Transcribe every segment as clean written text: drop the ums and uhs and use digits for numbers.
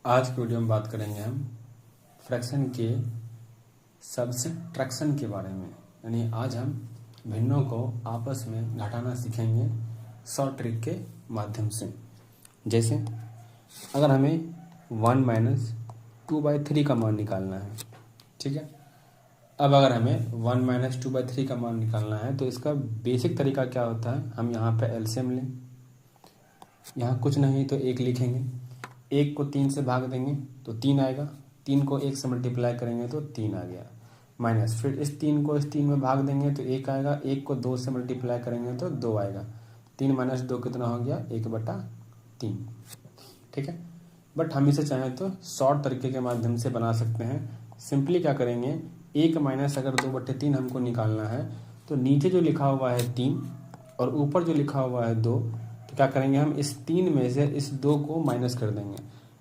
आज की वीडियो में बात करेंगे हम फ्रैक्शन के सब्सट्रैक्शन के बारे में। यानी आज हम भिन्नों को आपस में घटाना सीखेंगे शॉर्ट ट्रिक के माध्यम से। जैसे अगर हमें 1 - 2/3 का मान निकालना है, ठीक है। अब अगर हमें 1 - 2/3 का मान निकालना है तो इसका बेसिक तरीका क्या होता है, हम यहाँ पे एलसीएम लें। यहाँ कुछ नहीं तो 1 लिखेंगे, 1 को 3 से भाग देंगे तो 3 आएगा, 3 को 1 से मल्टीप्लाई करेंगे तो 3 आ गया, माइनस फिर इस 3 को इस 3 में भाग देंगे तो 1 आएगा, 1 को 2 से मल्टीप्लाई करेंगे तो 2 आएगा, 3 - 2 कितना हो गया 1/3, ठीक है। बट हम इसे चाहें तो शॉर्ट तरीके के माध्यम से बना सकते हैं। सिंपली क्या करेंगे, 1 माइनस अगर 2/3 हमको निकालना है तो नीचे जो लिखा हुआ है 3 और ऊपर जो लिखा हुआ है 2, तो क्या करेंगे हम इस 3 में से इस 2 को माइनस कर देंगे।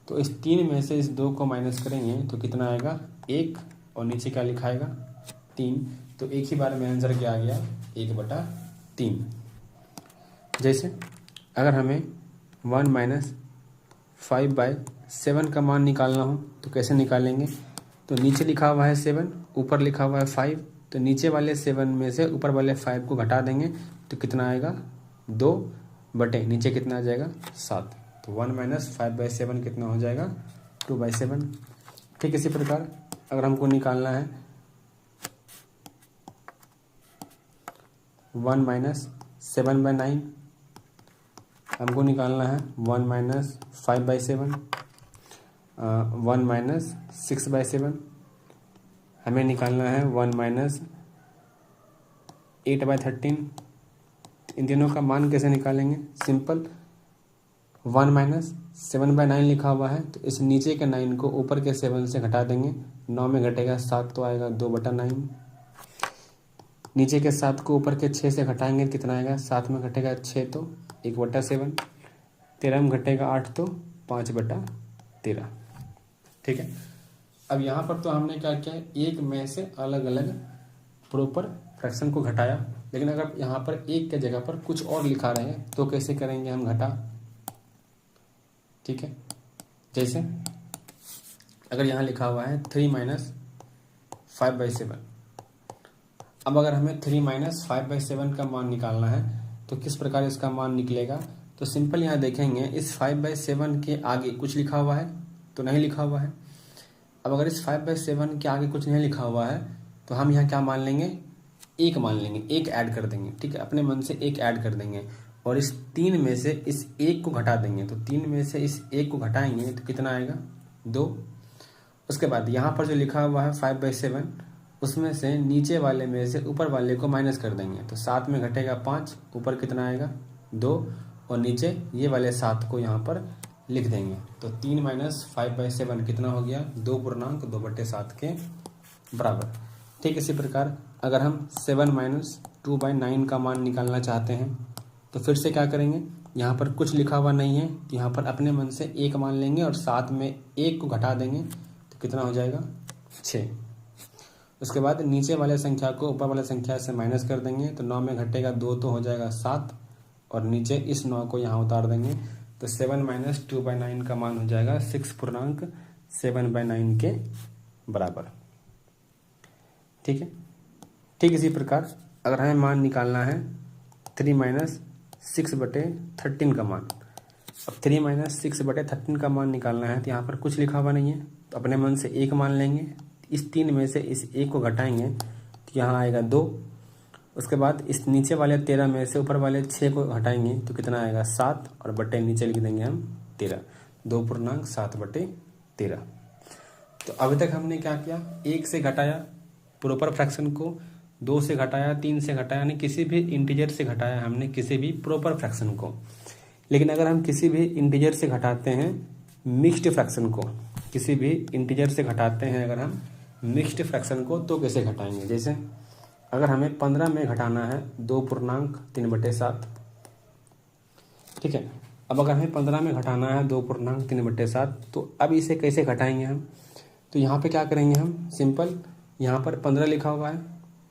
तो इस 3 में से इस 2 को माइनस करेंगे तो कितना आएगा 1 और नीचे क्या लिखाएगा 3। तो एक ही बार में आंसर क्या आ गया 1/3। जैसे अगर हमें 1 - 5/7 का मान निकालना हो तो कैसे निकालेंगे, तो नीचे लिखा हुआ है 7, ऊपर लिखा हुआ है 5, तो नीचे वाले 7 में से ऊपर वाले 5 को घटा देंगे तो कितना आएगा 2 बटे नीचे कितना आ जाएगा 7। तो 1 - 5/7 कितना हो जाएगा 2/7। ठीक इसी प्रकार अगर हमको निकालना है 1 - 7/9, हमको निकालना है 1 - 5/7, 1 - 6/7, हमें निकालना है 1 - 8/13। इन तीनों का मान कैसे निकालेंगे, सिंपल 1 - 7/9 लिखा हुआ है तो इस नीचे के 9 को ऊपर के 7 से घटा देंगे, 9 में घटेगा 7 तो आएगा 2/9। नीचे के 7 को ऊपर के 6 से घटाएंगे कितना आएगा, 7 में घटेगा 6 तो 1/7, 13 में घटेगा 8 तो 5/13, ठीक है। अब यहाँ पर तो हमने क्या किया, एक में से अलग अलग प्रॉपर फ्रैक्शन को घटाया, लेकिन अगर यहाँ पर एक के जगह पर कुछ और लिखा रहे तो कैसे करेंगे हम घटा, ठीक है। जैसे अगर यहाँ लिखा हुआ है 3 - 5/7, अब अगर हमें 3 - 5/7 का मान निकालना है तो किस प्रकार इसका मान निकलेगा, तो सिंपल यहाँ देखेंगे इस 5/7 के आगे कुछ लिखा हुआ है तो नहीं लिखा हुआ है। अब अगर इस 5/7 के आगे कुछ नहीं लिखा हुआ है तो हम यहाँ क्या मान लेंगे, 1 मान लेंगे, 1 ऐड कर देंगे, ठीक है। अपने मन से 1 ऐड कर देंगे और इस 3 में से इस 1 को घटा देंगे, तो 3 में से इस 1 को घटाएंगे तो कितना आएगा 2। उसके बाद यहाँ पर जो लिखा हुआ है 5/7 उसमें से नीचे वाले में से ऊपर वाले को माइनस कर देंगे, तो 7 में घटेगा 5, ऊपर कितना आएगा 2 और नीचे ये वाले 7 को यहाँ पर लिख देंगे। तो 3 - 5/7 कितना हो गया 2.2/7 के बराबर। ठीक इसी प्रकार अगर हम 7 - 2/9 का मान निकालना चाहते हैं तो फिर से क्या करेंगे, यहाँ पर कुछ लिखा हुआ नहीं है तो यहाँ पर अपने मन से 1 मान लेंगे और 7 में 1 को घटा देंगे तो कितना हो जाएगा 6। उसके बाद नीचे वाले संख्या को ऊपर वाले संख्या से माइनस कर देंगे तो 9 में घटेगा 2 तो हो जाएगा 7 और नीचे इस 9 को यहाँ उतार देंगे तो 7 - 2/9 का मान हो जाएगा 6.7/9 के बराबर, ठीक है। ठीक इसी प्रकार अगर हमें मान निकालना है 3 - 6/13 का मान, अब 3 - 6/13 का मान निकालना है तो यहाँ पर कुछ लिखा हुआ नहीं है तो अपने मन से 1 मान लेंगे, इस 3 में से इस 1 को घटाएंगे तो यहाँ आएगा 2। उसके बाद इस नीचे वाले 13 में से ऊपर वाले 6 को घटाएंगे तो कितना आएगा 7 और बटे नीचे लिख देंगे हम 13, 2.7/13। तो अभी तक हमने क्या किया, 1 से घटाया प्रॉपर फ्रैक्शन को, 2 से घटाया, 3 से घटाया, यानी किसी भी इंटीजर से घटाया हमने किसी भी प्रॉपर फ्रैक्शन को। लेकिन अगर हम किसी भी इंटीजर से घटाते हैं मिक्स्ड फ्रैक्शन को, किसी भी इंटीजर से घटाते हैं अगर हम मिक्स्ड फ्रैक्शन को तो कैसे घटाएंगे, जैसे अगर हमें 15 में घटाना है 2.3/7, ठीक है। अब अगर हमें 15 में घटाना है 2.3/7 तो अब इसे कैसे घटाएंगे हम, तो यहाँ पे क्या करेंगे हम, सिंपल यहाँ पर 15 लिखा हुआ है,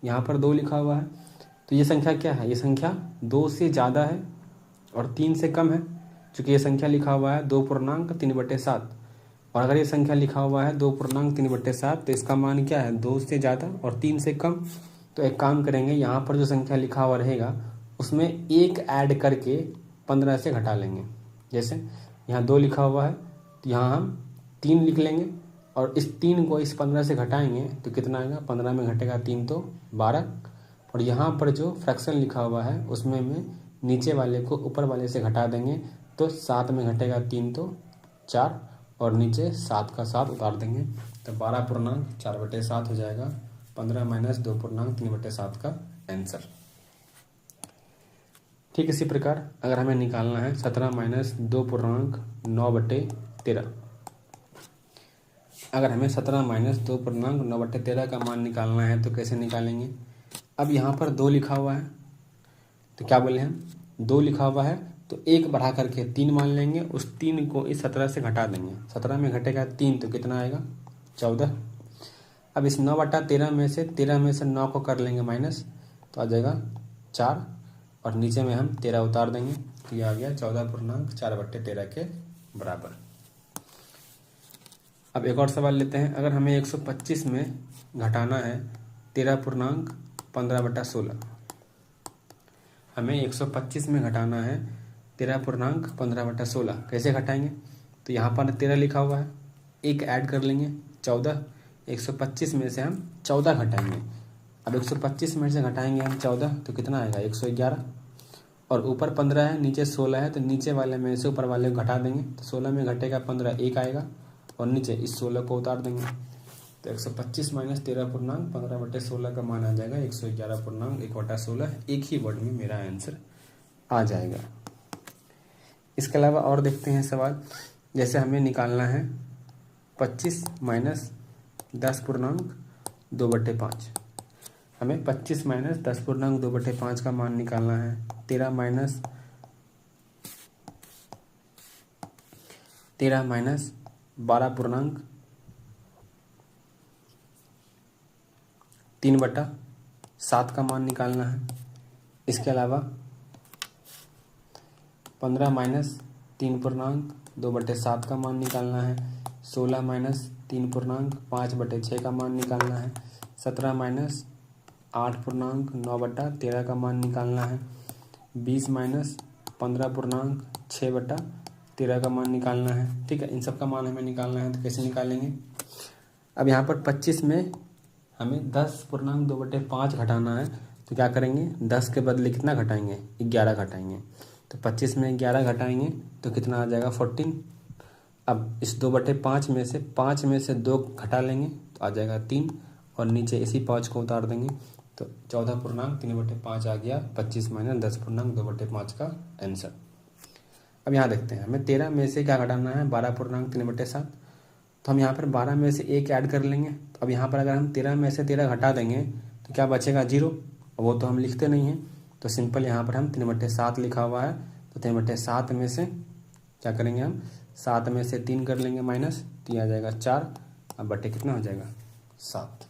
यहाँ पर 2 लिखा हुआ है, तो ये संख्या क्या है, ये संख्या 2 से ज़्यादा है और 3 से कम है। चूँकि ये संख्या लिखा हुआ है 2.3/7 और अगर ये संख्या लिखा हुआ है 2.3/7 तो इसका मान क्या है, 2 से ज़्यादा और 3 से कम। तो एक काम करेंगे, यहाँ पर जो संख्या लिखा हुआ रहेगा उसमें एक ऐड करके 15 से घटा लेंगे। जैसे यहाँ 2 लिखा हुआ है तो यहाँ हम 3 लिख लेंगे और इस 3 को इस 15 से घटाएंगे तो कितना आएगा, 15 में घटेगा 3 तो 12। और यहाँ पर जो फ्रैक्शन लिखा हुआ है उसमें में नीचे वाले को ऊपर वाले से घटा देंगे तो 7 में घटेगा 3 तो 4 और नीचे 7 का 7 उतार देंगे तो 12.4/7 हो जाएगा। 15 - 2.3/7 का आंसर। ठीक इसी प्रकार अगर हमें निकालना है 17 - 2.9/13। अगर हमें 17 - 2.9/13 का मान निकालना है तो कैसे निकालेंगे। अब यहाँ पर 2 लिखा हुआ है तो क्या बोले हम, 2 लिखा हुआ है तो 1 बढ़ा करके 3 मान लेंगे, उस 3 को इस 17 से घटा देंगे। 17 में घटेगा 3 तो कितना आएगा, 14। अब इस 9/13 में से 9 को कर लेंगे माइनस तो आ जाएगा 4 और नीचे में हम 13 उतार देंगे तो ये आ गया 14.4/13 के बराबर। अब एक और सवाल लेते हैं। अगर हमें 125 में घटाना है 13.15/16, हमें 125 में घटाना है 13.15/16, कैसे घटाएंगे। तो यहाँ पर 13 लिखा हुआ है, एक ऐड कर लेंगे 14, 125 में से हम 14 घटाएंगे। अब 125 में से घटाएंगे हम 14 तो कितना आएगा, 111 और ऊपर 15 है नीचे 16 है तो नीचे वाले में से ऊपर वाले को घटा देंगे तो 16 में घटेगा 15, 1 आएगा और नीचे इस 16 को उतार देंगे तो 125 - 13.15/16 का मान आ जाएगा 111.1/16। एक ही वर्ड में मेरा आंसर आ जाएगा। इसके अलावा और देखते हैं सवाल। जैसे हमें निकालना है 25 - 10.2/5। हमें 25 - 10.2/5 का मान निकालना है। 13 - 12.3/7 का मान निकालना है। इसके अलावा 15 - 3.2/7 का मान निकालना है। 16 - 3.5/6 का मान निकालना है। 17 - 8.9/13 का मान निकालना है। 20 - 15.6/13 का मान निकालना है। ठीक है, इन सब का मान हमें निकालना है तो कैसे निकालेंगे। अब यहाँ पर 25 में हमें 10.2/5 घटाना है तो क्या करेंगे, 10 के बदले कितना घटाएंगे, 11 घटाएंगे। तो 25 में 11 घटाएंगे तो कितना आ जाएगा, 14। अब इस 2/5 में से 5 में से 2 घटा लेंगे तो आ जाएगा 3 और नीचे इसी 5 को उतार देंगे तो 14.3/5 आ गया। 25 - 10.2/5 का आंसर। अब यहाँ देखते हैं हमें 13 में से क्या घटाना है, 12.3/7। तो हम यहाँ पर 12 में से 1 ऐड कर लेंगे। तो अब यहाँ पर अगर हम 13 में से 13 घटा देंगे तो क्या बचेगा, 0। वो तो हम लिखते नहीं हैं तो सिंपल यहाँ पर हम 3/7 लिखा हुआ है तो 3/7 में से क्या करेंगे हम, 7 में से 3 कर लेंगे माइनस तो ये आ जाएगा 4। अब बटे कितना हो जाएगा, 7।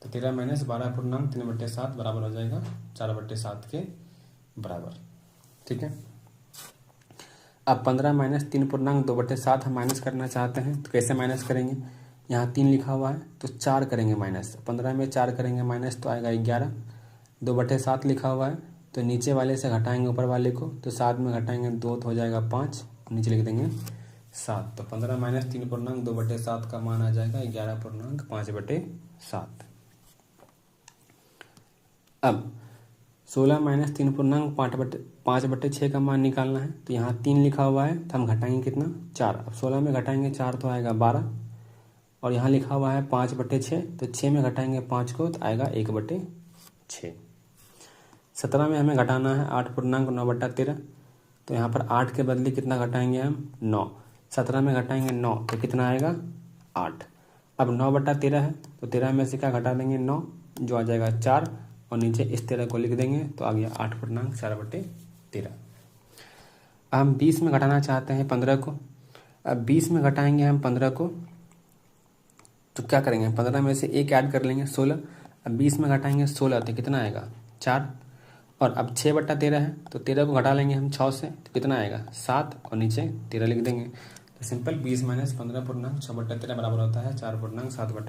तो 13 - 12.3/7 बराबर हो जाएगा 4/7 के बराबर। ठीक है। अब 15 - 3.2/7 हम माइनस करना चाहते हैं तो कैसे माइनस करेंगे। यहाँ 3 लिखा हुआ है तो 4 करेंगे माइनस। 15 में 4 करेंगे माइनस तो आएगा 11। 2/7 लिखा हुआ है तो नीचे वाले से घटाएंगे ऊपर वाले को तो 7 में घटाएंगे 2 तो हो जाएगा 5, नीचे लिख देंगे 7। तो 15 - 3.2/7 का मान आ जाएगा 11.5/7। अब 16 - 3.5/6 का मान निकालना है तो यहाँ 3 लिखा हुआ है तो हम घटाएंगे कितना, 4। अब 16 में घटाएंगे 4 तो आएगा 12 और यहाँ लिखा हुआ है 5/6 तो 6 में घटाएंगे 5 को तो आएगा 1/6। 17 में हमें घटाना है 8.9/13 तो यहाँ पर 8 के बदले कितना घटाएंगे हम, 9। 17 में घटाएंगे 9 तो कितना आएगा, 8। अब 9/13 है तो 13 में से क्या घटा देंगे, 9 जो आ जाएगा 4 और नीचे इस 13 को लिख देंगे तो आ गया 8.4/13। अब हम 20 में घटाना चाहते हैं 15 को। अब 20 में घटाएंगे हम 15 को तो क्या करेंगे, 15 में से 1 ऐड कर लेंगे 16। अब 20 में घटाएंगे 16 तो कितना आएगा, 4। और अब 6/13 है तो 13 को घटा लेंगे हम 6 से तो कितना आएगा, 7 और नीचे 13 लिख देंगे सिंपल 20 माइनस 15 पूर्णांक 6/13 बराबर होता है 4 पूर्णांक 7/।